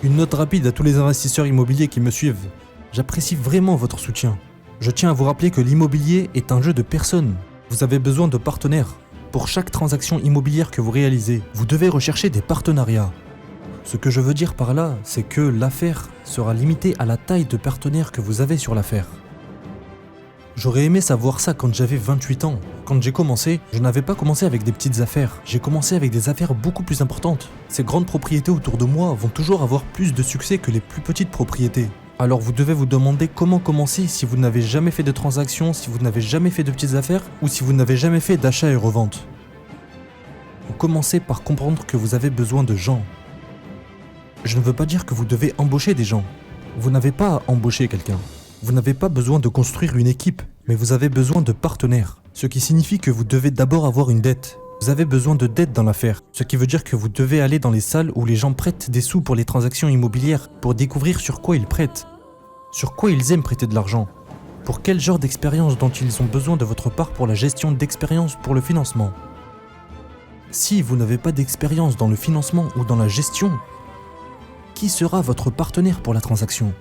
Une note rapide à tous les investisseurs immobiliers qui me suivent. J'apprécie vraiment votre soutien. Je tiens à vous rappeler que l'immobilier est un jeu de personnes. Vous avez besoin de partenaires. Pour chaque transaction immobilière que vous réalisez, vous devez rechercher des partenariats. Ce que je veux dire par là, c'est que l'affaire sera limitée à la taille de partenaire que vous avez sur l'affaire. J'aurais aimé savoir ça quand j'avais 28 ans. Quand j'ai commencé, je n'avais pas commencé avec des petites affaires. J'ai commencé avec des affaires beaucoup plus importantes. Ces grandes propriétés autour de moi vont toujours avoir plus de succès que les plus petites propriétés. Alors vous devez vous demander comment commencer si vous n'avez jamais fait de transactions, si vous n'avez jamais fait de petites affaires ou si vous n'avez jamais fait d'achat et revente. Vous commencez par comprendre que vous avez besoin de gens. Je ne veux pas dire que vous devez embaucher des gens. Vous n'avez pas à embaucher quelqu'un. Vous n'avez pas besoin de construire une équipe, mais vous avez besoin de partenaires. Ce qui signifie que vous devez d'abord avoir une dette. Vous avez besoin de dette dans l'affaire, ce qui veut dire que vous devez aller dans les salles où les gens prêtent des sous pour les transactions immobilières pour découvrir sur quoi ils prêtent, sur quoi ils aiment prêter de l'argent, pour quel genre d'expérience dont ils ont besoin de votre part pour la gestion d'expérience pour le financement. Si vous n'avez pas d'expérience dans le financement ou dans la gestion, qui sera votre partenaire pour la transaction ?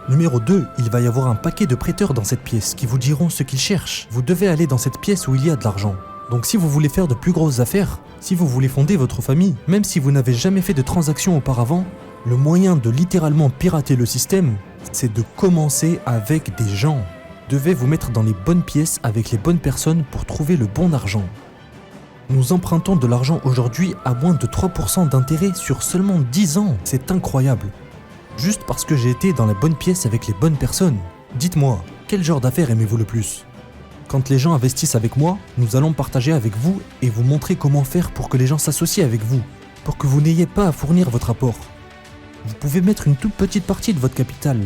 Numéro 2, il va y avoir un paquet de prêteurs dans cette pièce qui vous diront ce qu'ils cherchent. Vous devez aller dans cette pièce où il y a de l'argent. Donc si vous voulez faire de plus grosses affaires, si vous voulez fonder votre famille, même si vous n'avez jamais fait de transaction auparavant, le moyen de littéralement pirater le système, c'est de commencer avec des gens. Vous devez vous mettre dans les bonnes pièces avec les bonnes personnes pour trouver le bon argent. Nous empruntons de l'argent aujourd'hui à moins de 3% d'intérêt sur seulement 10 ans. C'est incroyable. Juste parce que j'ai été dans la bonne pièce avec les bonnes personnes. Dites-moi, quel genre d'affaires aimez-vous le plus ? Quand les gens investissent avec moi, nous allons partager avec vous et vous montrer comment faire pour que les gens s'associent avec vous, pour que vous n'ayez pas à fournir votre apport. Vous pouvez mettre une toute petite partie de votre capital,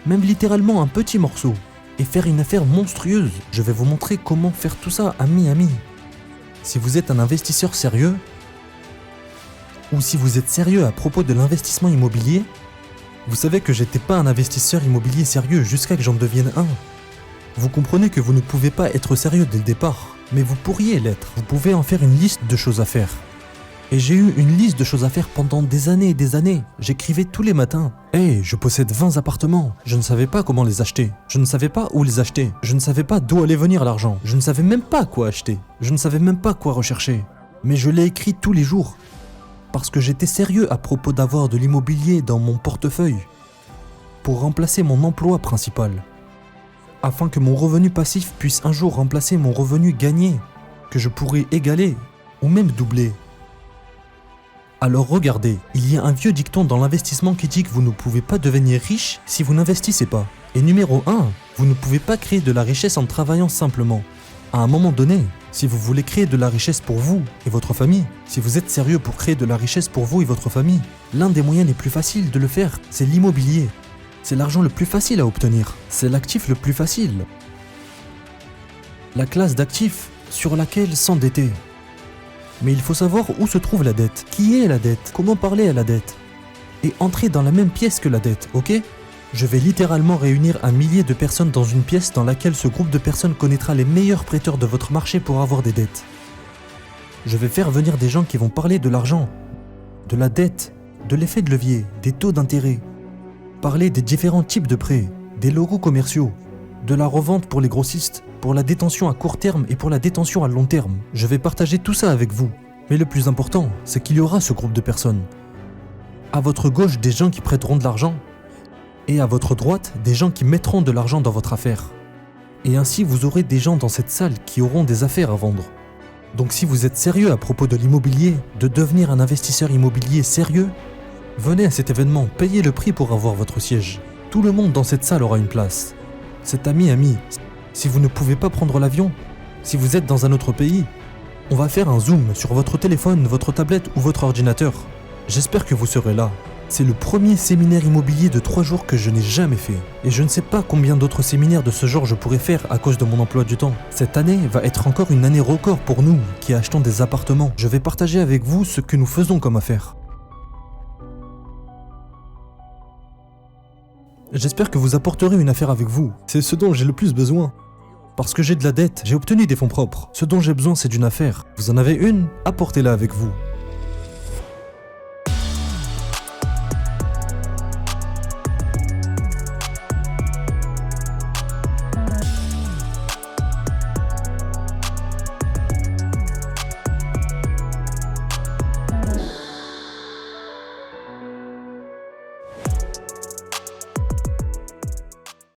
même littéralement un petit morceau, et faire une affaire monstrueuse. Je vais vous montrer comment faire tout ça, ami. Si vous êtes un investisseur sérieux, ou si vous êtes sérieux à propos de l'investissement immobilier, vous savez que j'étais pas un investisseur immobilier sérieux jusqu'à que j'en devienne un. Vous comprenez que vous ne pouvez pas être sérieux dès le départ, mais vous pourriez l'être. Vous pouvez en faire une liste de choses à faire. Et j'ai eu une liste de choses à faire pendant des années et des années. J'écrivais tous les matins. Hey, je possède 20 appartements. Je ne savais pas comment les acheter. Je ne savais pas où les acheter. Je ne savais pas d'où allait venir l'argent. Je ne savais même pas quoi acheter. Je ne savais même pas quoi rechercher. Mais je l'ai écrit tous les jours. Parce que j'étais sérieux à propos d'avoir de l'immobilier dans mon portefeuille pour remplacer mon emploi principal, afin que mon revenu passif puisse un jour remplacer mon revenu gagné, que je pourrais égaler ou même doubler. Alors regardez, il y a un vieux dicton dans l'investissement qui dit que vous ne pouvez pas devenir riche si vous n'investissez pas. Et numéro 1, vous ne pouvez pas créer de la richesse en travaillant simplement. À un moment donné, si vous voulez créer de la richesse pour vous et votre famille, si vous êtes sérieux pour créer de la richesse pour vous et votre famille, l'un des moyens les plus faciles de le faire, c'est l'immobilier. C'est l'argent le plus facile à obtenir. C'est l'actif le plus facile. La classe d'actifs sur laquelle s'endetter. Mais il faut savoir où se trouve la dette. Qui est la dette ? Comment parler à la dette ? Et entrer dans la même pièce que la dette, ok ? Je vais littéralement réunir un millier de personnes dans une pièce dans laquelle ce groupe de personnes connaîtra les meilleurs prêteurs de votre marché pour avoir des dettes. Je vais faire venir des gens qui vont parler de l'argent, de la dette, de l'effet de levier, des taux d'intérêt, parler des différents types de prêts, des logos commerciaux, de la revente pour les grossistes, pour la détention à court terme et pour la détention à long terme. Je vais partager tout ça avec vous. Mais le plus important, c'est qu'il y aura ce groupe de personnes. À votre gauche, des gens qui prêteront de l'argent, et à votre droite, des gens qui mettront de l'argent dans votre affaire. Et ainsi, vous aurez des gens dans cette salle qui auront des affaires à vendre. Donc si vous êtes sérieux à propos de l'immobilier, de devenir un investisseur immobilier sérieux, venez à cet événement, payez le prix pour avoir votre siège. Tout le monde dans cette salle aura une place. C'est ami, si vous ne pouvez pas prendre l'avion, si vous êtes dans un autre pays, on va faire un zoom sur votre téléphone, votre tablette ou votre ordinateur. J'espère que vous serez là. C'est le premier séminaire immobilier de 3 jours que je n'ai jamais fait. Et je ne sais pas combien d'autres séminaires de ce genre je pourrais faire à cause de mon emploi du temps. Cette année va être encore une année record pour nous qui achetons des appartements. Je vais partager avec vous ce que nous faisons comme affaire. J'espère que vous apporterez une affaire avec vous. C'est ce dont j'ai le plus besoin. Parce que j'ai de la dette, j'ai obtenu des fonds propres. Ce dont j'ai besoin, c'est d'une affaire. Vous en avez une, apportez-la avec vous.